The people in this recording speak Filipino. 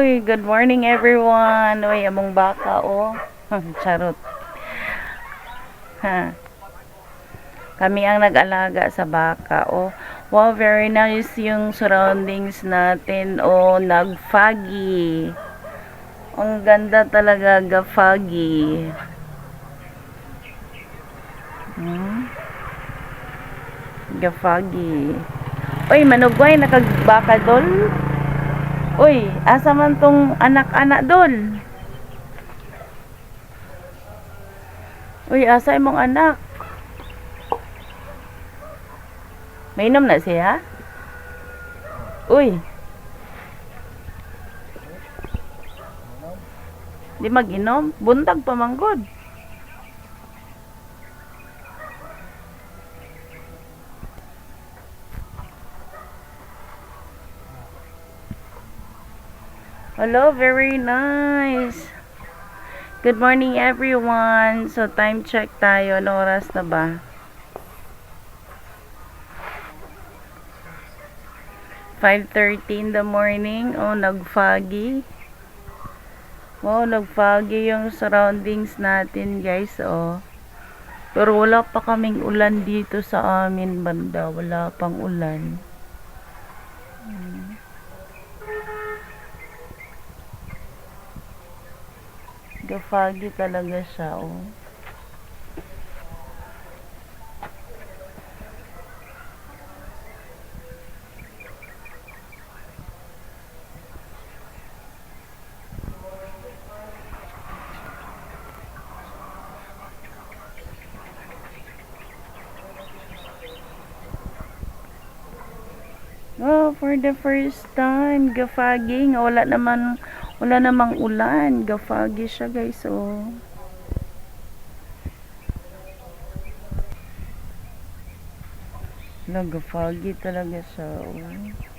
Uy, good morning everyone. Uy, among baka oh. Charot. Ha. Kami ang nag-alaga sa baka oh. Wow, very nice yung surroundings natin oh, nag-foggy. Ang ganda talaga ga-foggy. Ga-foggy. Uy, manugway nakagbaka dol. Uy, asa man tong anak-anak dol? Uy, asa imong anak? Mainom na siya? Uy. Di mag-inom? Buntag pa manggod. Hello, very nice. Good morning everyone. So time check tayo. Ano oras na ba? 5:30 in the morning. Oh, nag-foggy. Wow, nag-foggy yung surroundings natin, guys. Oh. Pero wala pa kaming ulan dito sa amin banda. Wala pang ulan. Foggy talaga siya, oh. Oh, for the first time, gafaging. Wala namang ulan. Gafagi siya, guys, oh. Gafagi talaga siya, oh.